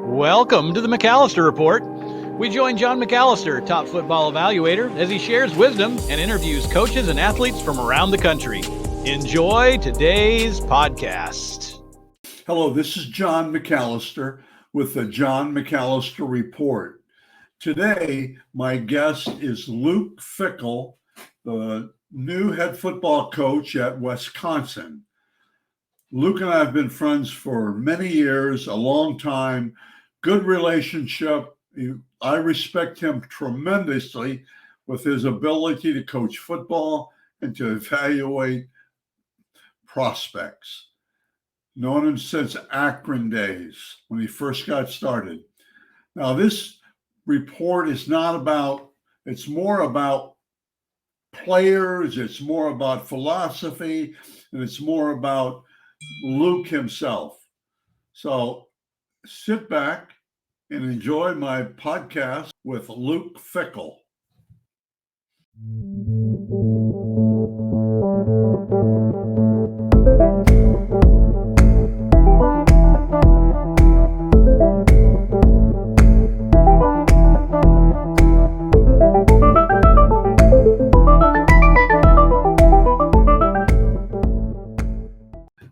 Welcome to the McAllister Report. We join John McAllister, top football evaluator, as he shares wisdom and interviews coaches and athletes from around the country. Enjoy today's podcast. Hello, this is John McAllister with the John McAllister Report. Today, my guest is Luke Fickell, the new head football coach at Wisconsin. Luke and I have been friends for many years, a long time, good relationship. I respect him tremendously with his ability to coach football and to evaluate prospects. Known him since Akron days when he first got started. Now, this report is not about, it's more about players, it's more about philosophy, and it's more about Luke himself. So sit back and enjoy my podcast with Luke Fickell.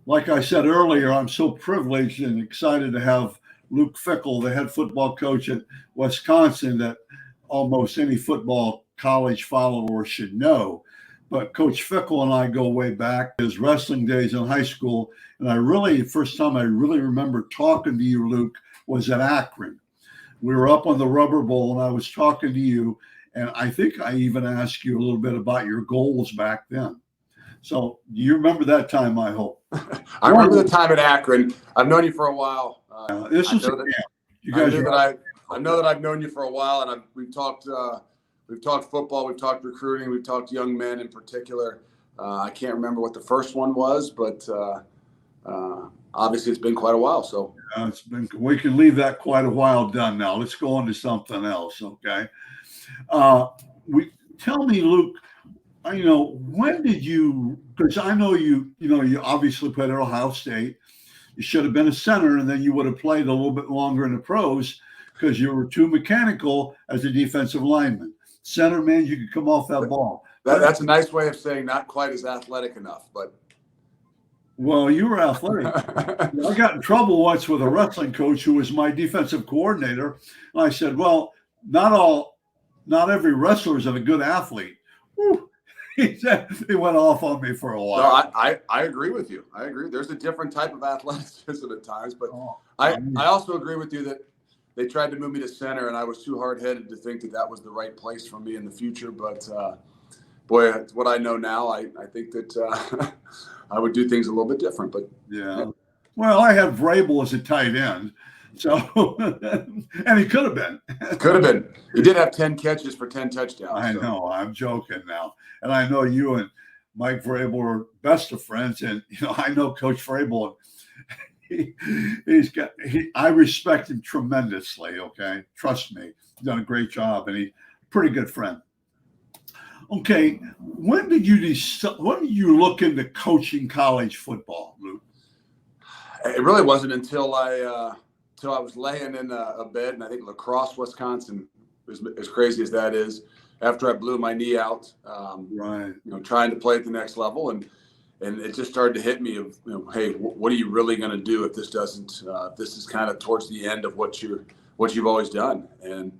Like I said earlier, I'm so privileged and excited to have Luke Fickell, the head football coach at Wisconsin, that almost any football college follower should know. But Coach Fickell and I go way back, his wrestling days in high school. And the first time I really remember talking to you, Luke, was at Akron. We were up on the Rubber Bowl and I was talking to you. And I think I even asked you a little bit about your goals back then. So you remember that time, I hope. I remember the time at Akron. I've known you for a while. This was you guys. I know that I've known you for a while, and we've talked football, we've talked recruiting, we've talked young men in particular. I can't remember what the first one was, but obviously it's been quite a while. So we can leave that quite a while done now. Let's go on to something else, okay? Tell me, Luke. When did you? Because I know you obviously played at Ohio State. You should have been a center, and then you would have played a little bit longer in the pros because you were too mechanical as a defensive lineman. Center means you could come off that ball. That's a nice way of saying not quite as athletic enough, but. Well, you were athletic. I got in trouble once with a wrestling coach who was my defensive coordinator, and I said, "Well, not every wrestler is a good athlete." Whew. He went off on me for a while. No, I agree with you. I agree. There's a different type of athleticism at times, but I also agree with you that they tried to move me to center, and I was too hard-headed to think that was the right place for me in the future. But boy, what I know now, I think that I would do things a little bit different. But yeah. Well, I had Vrabel as a tight end. So, and he could have been. Could have been. He did have 10 catches for 10 touchdowns. I know. I'm joking now. And I know you and Mike Vrabel are best of friends. And, I know Coach Vrabel. I respect him tremendously, okay? Trust me. He's done a great job, and he's a pretty good friend. Okay. When did you look into coaching college football, Luke? It really wasn't until I was laying in a bed, and I think La Crosse, Wisconsin, as crazy as that is, after I blew my knee out, right? Trying to play at the next level, and it just started to hit me of, hey, what are you really going to do if this doesn't? This is kind of towards the end of what you've always done, and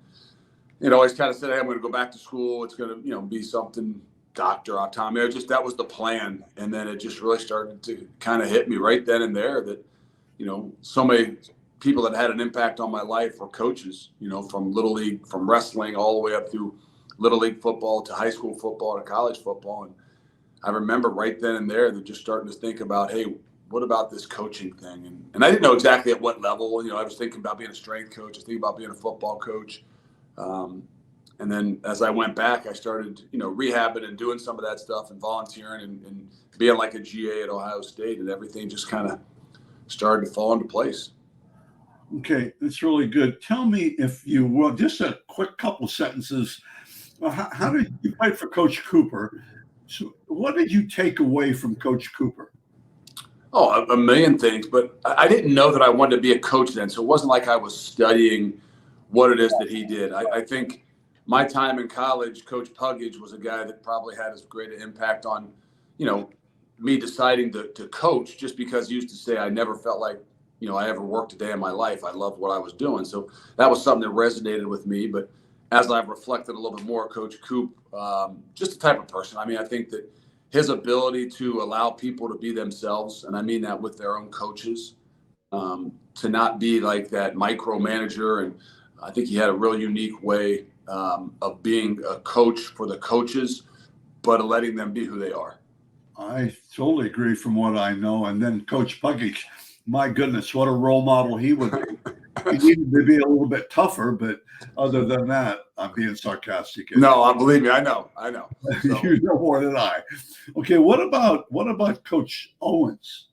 always kind of said, hey, I'm going to go back to school. It's going to be something doctor, optometry. That was the plan, and then it just really started to kind of hit me right then and there that so many people that had an impact on my life were coaches, from little league, from wrestling all the way up through little league football to high school football to college football. And I remember right then and there that just starting to think about, hey, what about this coaching thing? And I didn't know exactly at what level. I was thinking about being a strength coach. I was thinking about being a football coach. And then as I went back, I started, rehabbing and doing some of that stuff and volunteering and being like a GA at Ohio State, and everything just kind of started to fall into place. Okay, that's really good. Tell me, if you will, just a quick couple sentences. How did you fight for Coach Cooper? So what did you take away from Coach Cooper? Oh, a million things, but I didn't know that I wanted to be a coach then. So it wasn't like I was studying what it is that he did. I think my time in college, Coach Puggage was a guy that probably had as great an impact on, me deciding to coach, just because he used to say I never felt like, I ever worked a day in my life. I loved what I was doing. So that was something that resonated with me. But as I've reflected a little bit more, Coach Coop, just the type of person. I mean, I think that his ability to allow people to be themselves, and I mean that with their own coaches, to not be like that micromanager. And I think he had a real unique way of being a coach for the coaches, but letting them be who they are. I totally agree from what I know. And then Coach Puckich, my goodness, what a role model he would be. He needed to be a little bit tougher, but other than that, I'm being sarcastic. No, believe me, I know. So. You know more than I. Okay, what about Coach Owens?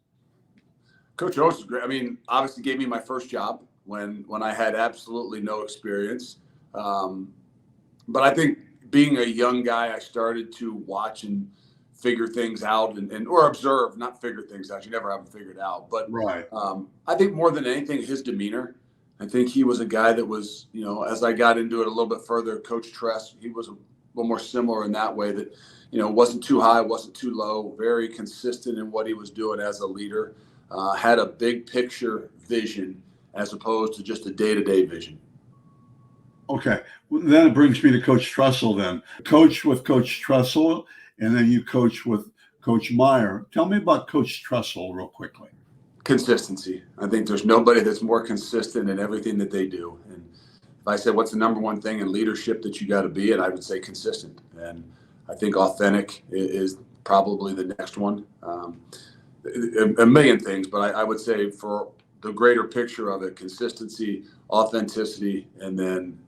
Coach Owens was great. I mean, obviously gave me my first job when I had absolutely no experience. But I think being a young guy, I started to watch and figure things out or observe, not figure things out. You never have them figured out. But right. I think more than anything, his demeanor. I think he was a guy that was, as I got into it a little bit further, Coach Tress, he was a little more similar in that way that, wasn't too high, wasn't too low, very consistent in what he was doing as a leader, had a big picture vision as opposed to just a day-to-day vision. Okay. Well, then it brings me to Coach Trussell then. Coach with Coach Trussell, and then you coach with Coach Meyer. Tell me about Coach Trussell real quickly. Consistency. I think there's nobody that's more consistent in everything that they do. And if I said, what's the number one thing in leadership that you got to be, and I would say consistent. And I think authentic is probably the next one. A million things, but I would say for the greater picture of it, consistency, authenticity, and then,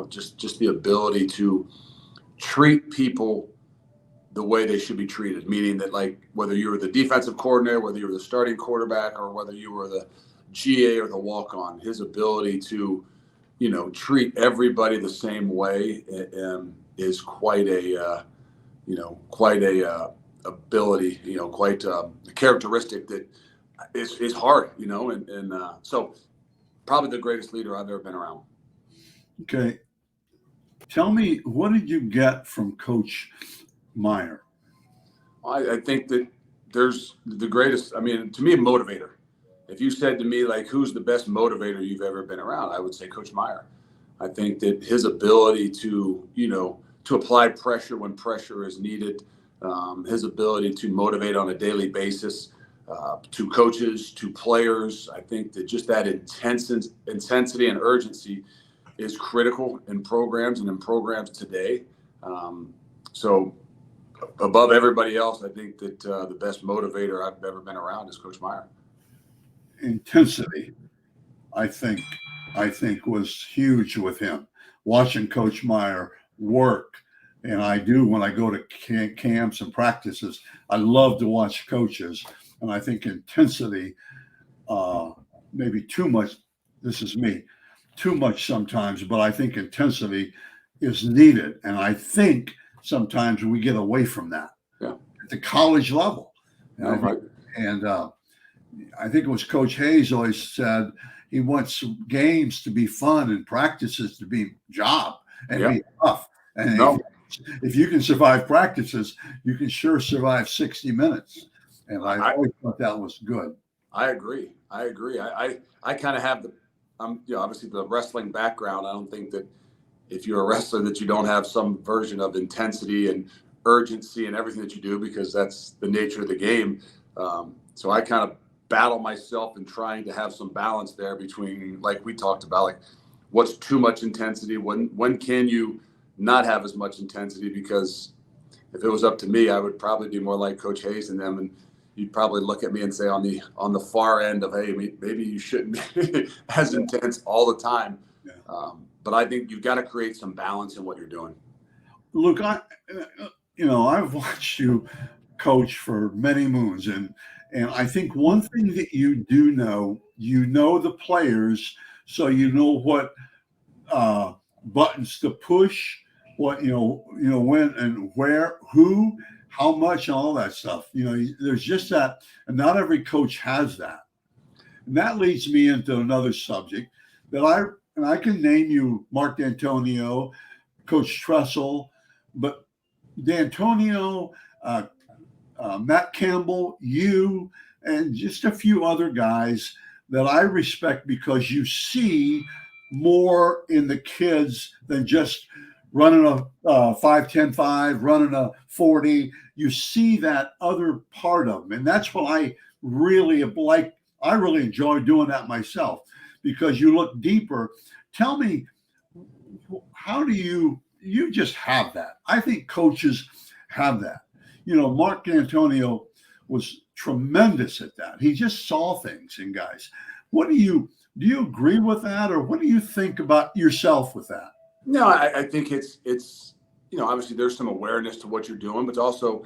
just the ability to treat people the way they should be treated, meaning that, like, whether you were the defensive coordinator, whether you were the starting quarterback, or whether you were the GA or the walk-on, his ability to, treat everybody the same way is quite a ability, quite a characteristic that is hard, and so probably the greatest leader I've ever been around. Okay. Tell me, what did you get from Coach Meyer? I think that there's the greatest, to me, a motivator. If you said to me, like, who's the best motivator you've ever been around, I would say Coach Meyer. I think that his ability to, to apply pressure when pressure is needed, his ability to motivate on a daily basis, to coaches, to players, I think that just that intensity and urgency is critical in programs today. So above everybody else, I think that the best motivator I've ever been around is Coach Meyer. Intensity, I think was huge with him. Watching Coach Meyer work, and I do when I go to camps and practices, I love to watch coaches, and I think intensity, maybe too much, this is me, too much sometimes, but I think intensity is needed, and I think sometimes we get away from that at the college level. And I think it was Coach Hayes always said he wants games to be fun and practices to be job and be tough. And if you can survive practices, you can sure survive 60 minutes. And I always thought that was good. I agree. I kind of have obviously the wrestling background. I don't think that if you're a wrestler that you don't have some version of intensity and urgency and everything that you do, because that's the nature of the game. So I kind of battle myself in trying to have some balance there between, like we talked about, like what's too much intensity, when can you not have as much intensity, because if it was up to me, I would probably be more like Coach Hayes and them, and you'd probably look at me and say on the far end of, hey, maybe you shouldn't be as intense all the time. But I think you've got to create some balance in what you're doing. Look, I've watched you coach for many moons, and I think one thing that you do know, the players, so you know what buttons to push, what when and where, who, how much and all that stuff. There's just that, and not every coach has that. And that leads me into another subject that I can name you Mark D'Antonio, Coach Tressel, but D'Antonio, Matt Campbell, you, and just a few other guys that I respect because you see more in the kids than just running a 5-10-5, running a 40. You see that other part of them. And that's what I really like. I really enjoy doing that myself because you look deeper. Tell me, how do you just have that? I think coaches have that. Mark D'Antonio was tremendous at that. He just saw things in guys. Do you agree with that, or what do you think about yourself with that? No, I think it's obviously there's some awareness to what you're doing, but also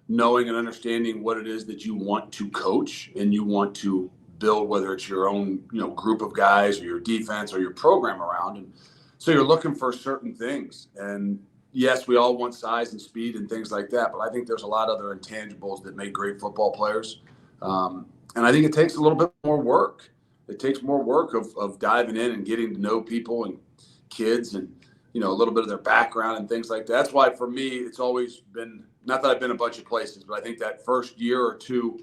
knowing and understanding what it is that you want to coach and you want to build, whether it's your own group of guys or your defense or your program around. And so you're looking for certain things. And yes, we all want size and speed and things like that, but I think there's a lot of other intangibles that make great football players. And I think it takes a little bit more work. It takes more work of diving in and getting to know people and kids and, a little bit of their background and things like that. That's why for me, it's always been, not that I've been a bunch of places, but I think that first year or two,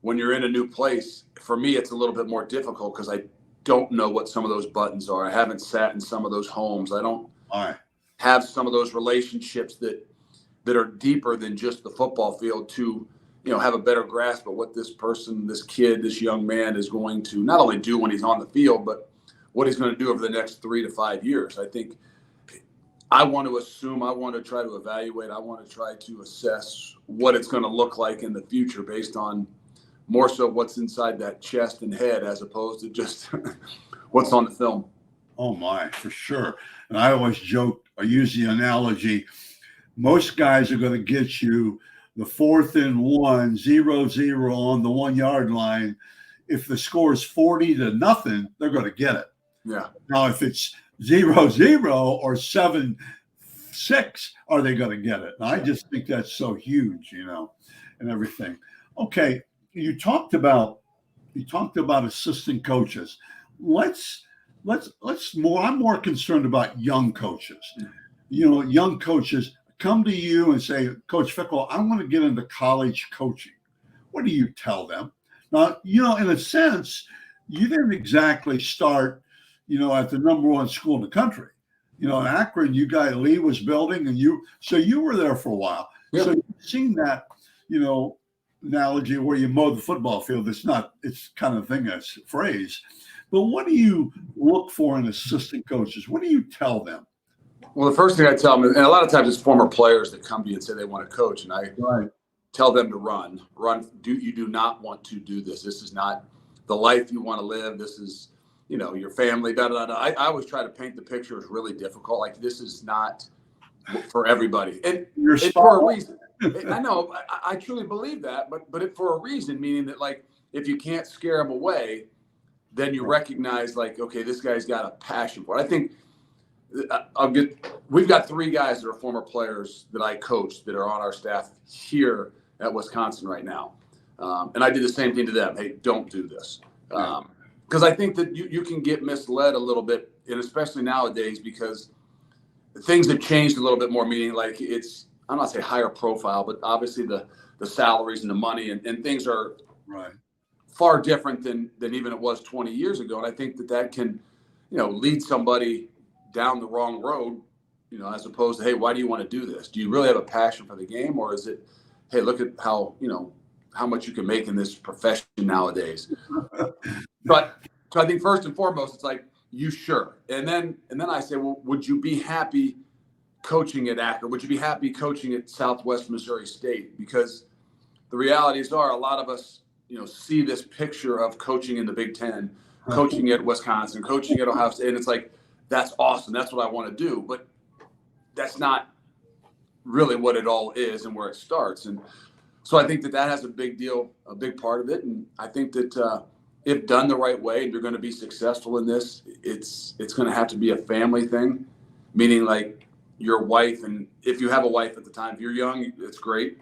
when you're in a new place, for me, it's a little bit more difficult because I don't know what some of those buttons are. I haven't sat in some of those homes. I don't have some of those relationships that are deeper than just the football field to, have a better grasp of what this person, this kid, this young man is going to not only do when he's on the field, but what he's going to do over the next 3 to 5 years. I think I want to assume, I want to try to evaluate, I want to try to assess what it's going to look like in the future based on more so what's inside that chest and head as opposed to just what's on the film. Oh my, for sure. And I always joke, I use the analogy, most guys are going to get you the 4th and 1, 0-0 on the 1 yard line. If the score is 40-0, they're going to get it. Yeah. Now, if it's 0-0 or 7-6, are they going to get it? And I just think that's so huge, and everything. Okay, you talked about assistant coaches. Let's more. I'm more concerned about young coaches. Young coaches come to you and say, Coach Fickell, I want to get into college coaching. What do you tell them? Now, in a sense, you didn't exactly start at the number 1 school in the country. In Akron, Lee was building, and you were there for a while. Yep. So you've seen that, analogy where you mow the football field. It's kind of thing, that's phrase. But what do you look for in assistant coaches? What do you tell them? Well, the first thing I tell them, and a lot of times it's former players that come to you and say they want to coach, and I tell them to run. You do not want to do this. This is not the life you want to live. This is your family, I always try to paint the picture as really difficult. Like, this is not for everybody. And it's for a reason. I know, I truly believe that, but for a reason, meaning that, like, if you can't scare them away, then you recognize, like, okay, this guy's got a passion for it. I think we've got 3 guys that are former players that I coach that are on our staff here at Wisconsin right now. And I did the same thing to them. Hey, don't do this. Because I think that you can get misled a little bit, and especially nowadays, because things have changed a little bit more, meaning like I'm not saying higher profile, but obviously the salaries and the money and things are far different than even it was 20 years ago. And I think that can, lead somebody down the wrong road, as opposed to, hey, why do you want to do this? Do you really have a passion for the game? Or is it, hey, look at how much you can make in this profession nowadays? But so I think first and foremost, it's like, you sure? And then I say, well, would you be happy coaching at Akron? Would you be happy coaching at Southwest Missouri State? Because the realities are, a lot of us, see this picture of coaching in the Big Ten, coaching at Wisconsin, coaching at Ohio State, and it's like, that's awesome. That's what I want to do. But that's not really what it all is and where it starts. And so I think that has a big part of it. And I think that if done the right way, and you're going to be successful in this, it's going to have to be a family thing, meaning like your wife, and if you have a wife at the time, if you're young, it's great,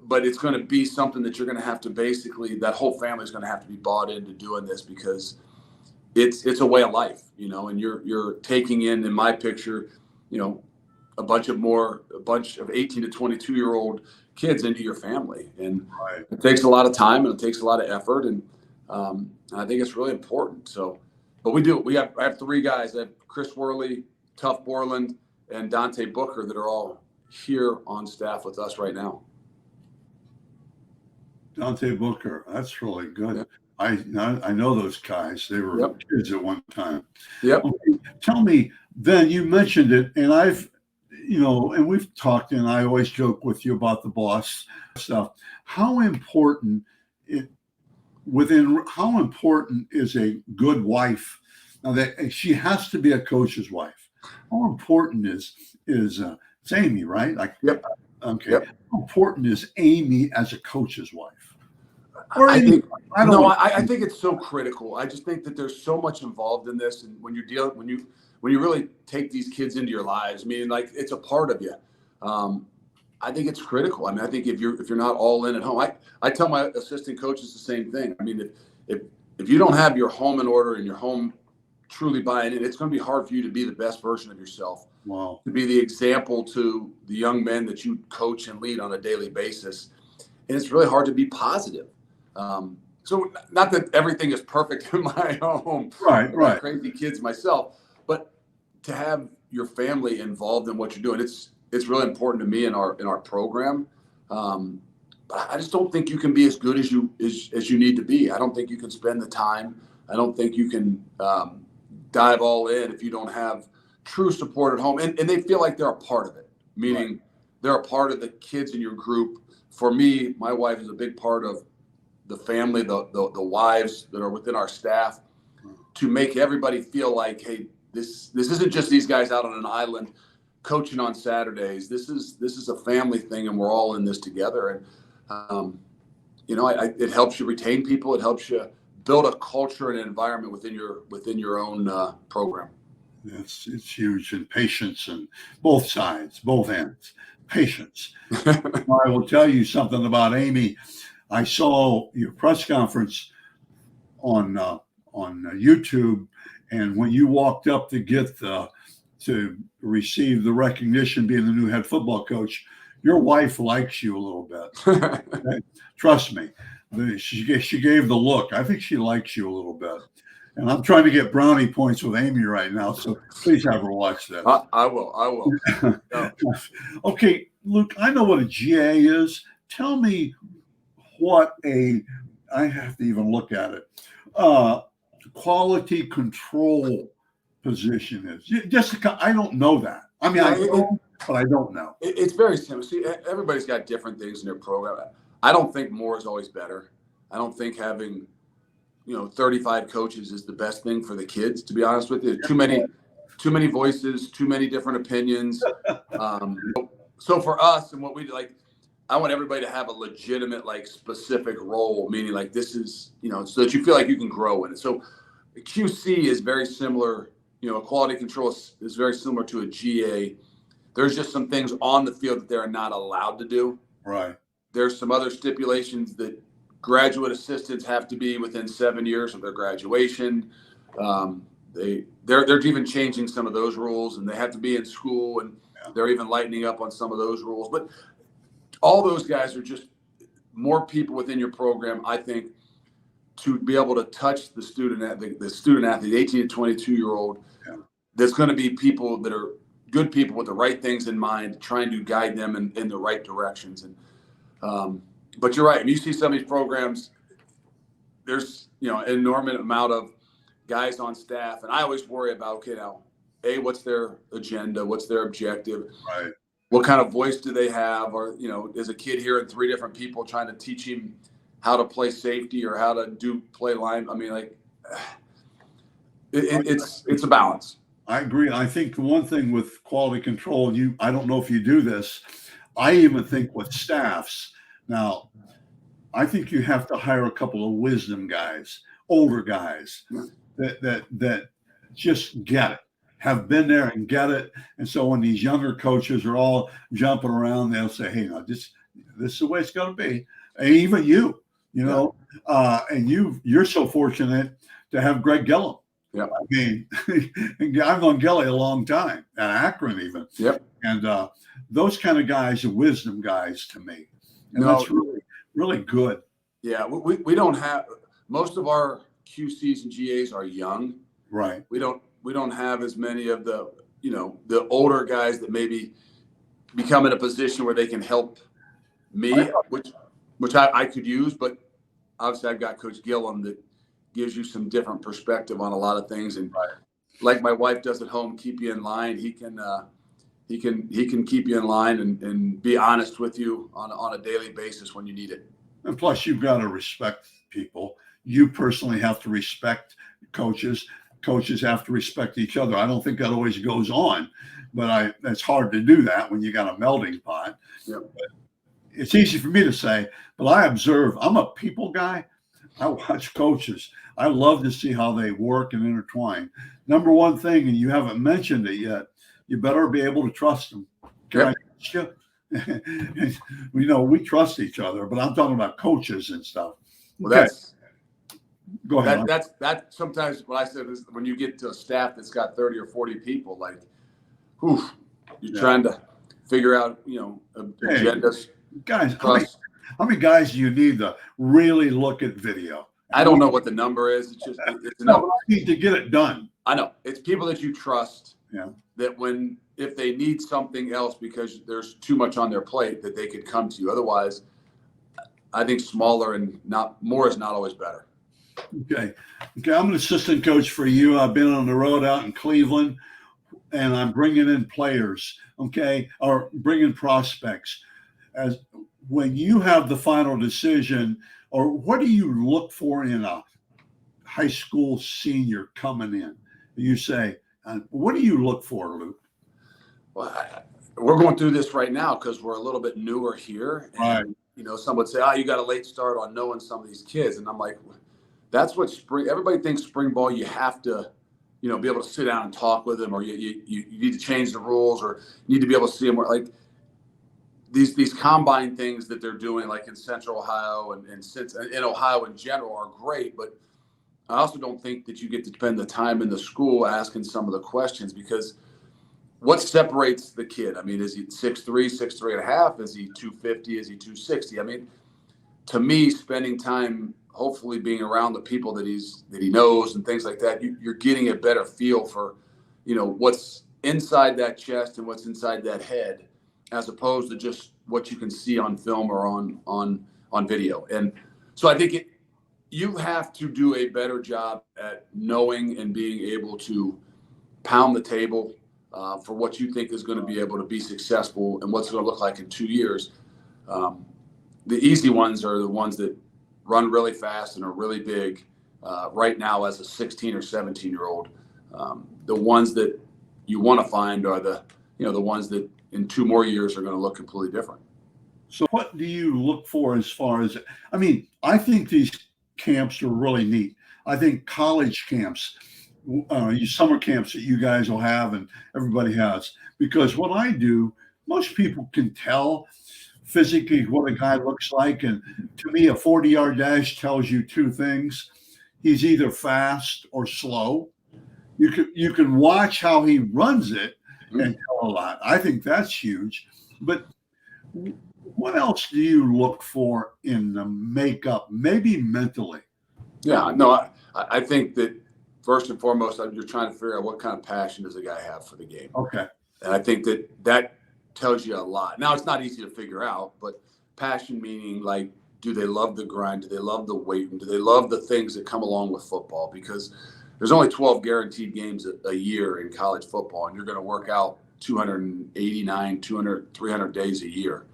but it's going to be something that you're going to have to basically, that whole family is going to have to be bought into doing this, because it's a way of life, and you're taking in my picture, a bunch of 18 to 22-year-old kids into your family. And Right. it takes a lot of time and it takes a lot of effort. And I think it's really important. So, but I have three guys. I have Chris Worley, Tuff Borland, and Dante Booker that are all here on staff with us right now. Dante Booker, that's really good. Yep. I know those guys. They were kids at one time. Yep. Okay, tell me, then, you mentioned it, and and we've talked, and I always joke with you about the boss stuff. How important is a good wife? Now, that she has to be a coach's wife. How important is it's Amy, right? Yep. Okay. Yep. How important is Amy as a coach's wife? I think it's so critical. I just think that there's so much involved in this, and when you really take these kids into your lives, meaning like it's a part of you. I think it's critical. I mean, I think if you're not all in at home, I tell my assistant coaches the same thing. I mean, if you don't have your home in order and your home truly buying in, it's going to be hard for you to be the best version of yourself. Wow. To be the example to the young men that you coach and lead on a daily basis, and it's really hard to be positive. So not that everything is perfect in my home, right? Crazy kids myself, but to have your family involved in what you're doing, it's really important to me in our program. I just don't think you can be as good as you need to be. I don't think you can spend the time. I don't think you can dive all in if you don't have true support at home, and they feel like they're a part of it. Meaning they're a part of the kids in your group. For me, my wife is a big part of the family, the wives that are within our staff, to make everybody feel like, hey, this isn't just these guys out on an island coaching on Saturdays. This is a family thing, and we're all in this together. And it helps you retain people. It helps you build a culture and an environment within your own program. It's huge, and patience, and both sides, both ends. Patience. I will tell you something about Amy. I saw your press conference on YouTube, and when you walked up to receive the recognition, being the new head football coach, your wife likes you a little bit. Okay? Trust me, she gave the look. I think she likes you a little bit. And I'm trying to get brownie points with Amy right now, so please have her watch this. I will. No. Okay, Luke, I know what a GA is. Tell me what I have to even look at it, quality control position is. I don't know that. I mean, I know, but I don't know. It's very simple. See, everybody's got different things in their program. I don't think more is always better. I don't think having 35 coaches is the best thing for the kids, to be honest with you. Too many voices, too many different opinions. So for us, and what we do, I want everybody to have a legitimate, specific role, meaning this is, so that you feel like you can grow in it. So QC is very similar, quality control is very similar to a GA. There's just some things on the field that they're not allowed to do. Right. There's some other stipulations that graduate assistants have to be within 7 years of their graduation. They're even changing some of those rules, and they have to be in school, and they're even lightening up on some of those rules. But all those guys are just more people within your program, I think, to be able to touch the student athlete, 18 to 22-year-old, that's going to be people that are good people with the right things in mind, trying to guide them in the right directions. And but you're right. When you see some of these programs, there's an enormous amount of guys on staff, and I always worry about, what's their agenda, what's their objective, right? What kind of voice do they have, or is a kid hearing 3 different people trying to teach him how to play safety or how to play line? I mean, it's a balance. I agree. I think the one thing with quality control, I don't know if you do this. I even think with staffs. Now, I think you have to hire a couple of wisdom guys, older guys that just get it. have been there and get it. And so when these younger coaches are all jumping around, they'll say, "Hey, no, this is the way it's going to be." And even you know, and you're so fortunate to have Greg Gillum. Yeah. I mean, I've known Gilly a long time, at Akron even. Yep. And those kind of guys are wisdom guys to me. And No, that's really, really good. Yeah, we don't have, most of our QCs and GAs are young. Right. We don't have as many of the, the older guys that maybe become in a position where they can help me, which I could use, but obviously I've got Coach Gillum that gives you some different perspective on a lot of things. And like my wife does at home, keep you in line. He can keep you in line and be honest with you on a daily basis when you need it. And plus, you've got to respect people. You personally have to respect coaches. Coaches have to respect each other. I don't think that always goes on, but it's hard to do that when you got a melting pot. Yep. It's easy for me to say, but I observe. I'm a people guy. I watch coaches. I love to see how they work and intertwine. Number one thing, and you haven't mentioned it yet, you better be able to trust them. Can I trust you? We trust each other, but I'm talking about coaches and stuff. Well, go ahead. That's sometimes what I said is when you get to a staff that's got 30 or 40 people, like, you're trying to figure out, agendas. Guys, how many guys do you need to really look at video? I don't know what the number is. It's just it's I need to get it done. I know it's people that you trust. Yeah. That if they need something else because there's too much on their plate, that they could come to you. Otherwise, I think smaller and not more is not always better. Okay. I'm an assistant coach for you. I've been on the road out in Cleveland, and I'm bringing in players. Or bringing prospects. As when you have the final decision, or what do you look for in a high school senior coming in? You say, what do you look for, Luke? Well, we're going through this right now because we're a little bit newer here. And, some would say, you got a late start on knowing some of these kids. And I'm like, that's what everybody thinks spring ball, you have to, be able to sit down and talk with them, or you need to change the rules, or you need to be able to see them more. Like these combine things that they're doing, like in Central Ohio and in Ohio in general, are great. But I also don't think that you get to spend the time in the school asking some of the questions, because what separates the kid? I mean, is he 6'3", 6'3.5"? Is he 250? Is he 260? I mean, to me, spending time, hopefully being around the people that he knows and things like that, you're getting a better feel for, what's inside that chest and what's inside that head, as opposed to just what you can see on film or on video. And so I think you have to do a better job at knowing and being able to pound the table for what you think is going to be able to be successful and what's going to look like in 2 years. The easy ones are the ones that run really fast and are really big right now as a 16 or 17-year-old. The ones that you want to find are the ones that in 2 more years are going to look completely different. So what do you look for as far as, I think these camps are really neat. I think college camps, summer camps that you guys will have and everybody has, because what I do, most people can tell physically what a guy looks like. And to me, a 40-yard dash tells you 2 things. He's either fast or slow. You can watch how he runs it and tell a lot. I think that's huge. But what else do you look for in the makeup, maybe mentally? Yeah, no, I think that first and foremost, you're trying to figure out what kind of passion does a guy have for the game. Okay. And I think that tells you a lot. Now, it's not easy to figure out, but passion meaning, like, do they love the grind? Do they love the weight room? Do they love the things that come along with football? Because there's only 12 guaranteed games a year in college football, and you're going to work out 289, 200, 300 days a year.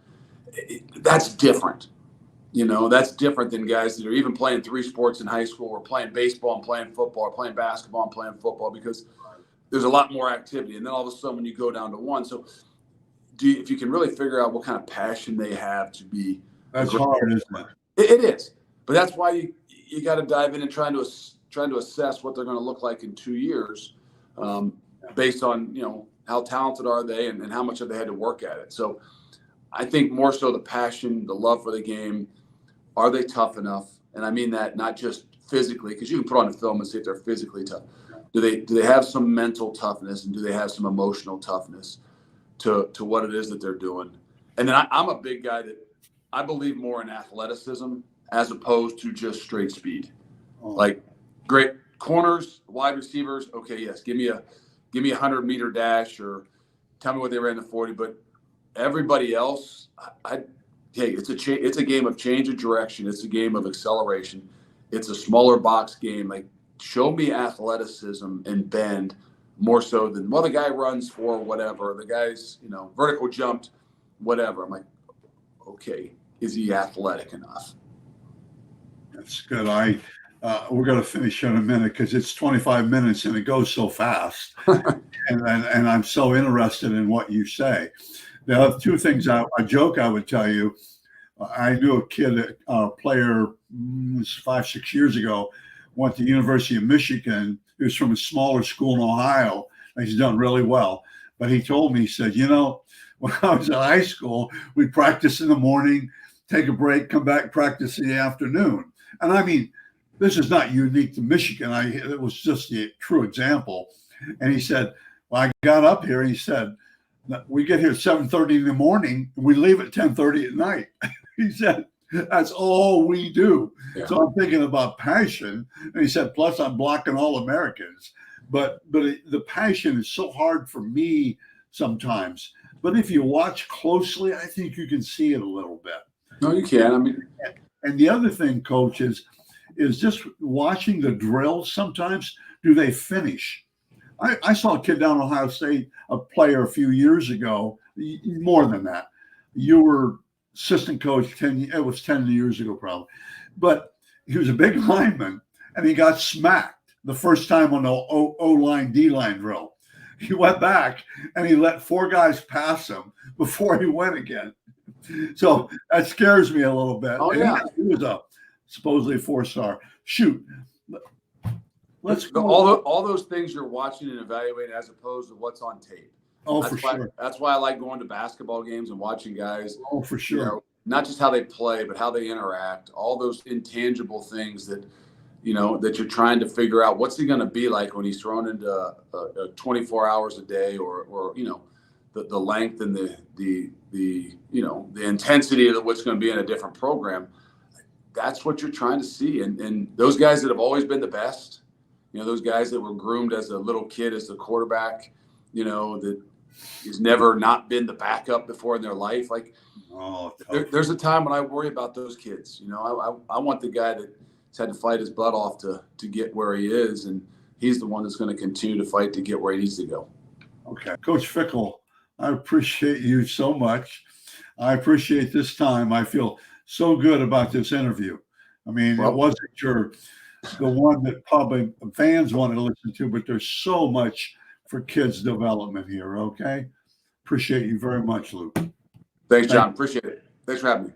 That's different. That's different than guys that are even playing 3 sports in high school, or playing baseball and playing football, or playing basketball and playing football, because there's a lot more activity. And then all of a sudden when you go down to 1. So if you can really figure out what kind of passion they have to be. That's hard, isn't it? It is. But that's why you got to dive in and trying to assess what they're going to look like in 2 years. based on, how talented are they and how much have they had to work at it. So I think more so the passion, the love for the game. Are they tough enough? And I mean that not just physically, because you can put on a film and see if they're physically tough. Do they have some mental toughness, and do they have some emotional toughness to what it is that they're doing? And then I'm a big guy that I believe more in athleticism as opposed to just straight speed. Like great corners, wide receivers. Okay, yes, give me a 100-meter dash, or tell me what they ran the 40. But everybody else, hey, it's a game of change of direction. It's a game of acceleration. It's a smaller box game. Like, show me athleticism and bend more so than, well, the guy runs for whatever. The guy's, vertical jumped, whatever. I'm like, okay, is he athletic enough? That's good. We're going to finish in a minute because it's 25 minutes and it goes so fast. and I'm so interested in what you say. There are two things a joke I would tell you. I knew a kid, a player 5-6 years ago, went to the University of Michigan. He was from a smaller school in Ohio, and he's done really well. But he told me, he said, when I was in high school, we'd practice in the morning, take a break, come back, practice in the afternoon. And I mean, this is not unique to Michigan. It was just a true example. And he said, well, I got up here, and he said, we get here at 7:30 in the morning, and we leave at 10:30 at night. He said, that's all we do. Yeah. So I'm thinking about passion. And he said, plus I'm blocking all Americans. But the passion is so hard for me sometimes. But if you watch closely, I think you can see it a little bit. No, you can. I mean, and the other thing, Coach, is just watching the drills sometimes. Do they finish? I saw a kid down Ohio State, a player a few years ago, more than that. You were assistant coach 10 years ago probably. But he was a big lineman, and he got smacked the first time on the O-line, D-line drill. He went back, and he let 4 guys pass him before he went again. So that scares me a little bit. Oh, yeah. He was supposedly a 4-star. Shoot. Let's go. All those things you're watching and evaluating as opposed to what's on tape. Oh, for sure. That's why I like going to basketball games and watching guys. Oh, for sure. Not just how they play, but how they interact. All those intangible things that, that you're trying to figure out. What's he going to be like when he's thrown into 24 hours a day, or the length and the intensity of what's going to be in a different program. That's what you're trying to see. And those guys that have always been the best, those guys that were groomed as a little kid as the quarterback, that has never not been the backup before in their life. Like, there's a time when I worry about those kids. I want the guy that's had to fight his butt off to get where he is, and he's the one that's going to continue to fight to get where he needs to go. Okay. Coach Fickell, I appreciate you so much. I appreciate this time. I feel so good about this interview. I mean, it wasn't the one that probably fans want to listen to, but there's so much for kids' development here, okay? Appreciate you very much, Luke. Thanks, John. Appreciate it. Thanks for having me.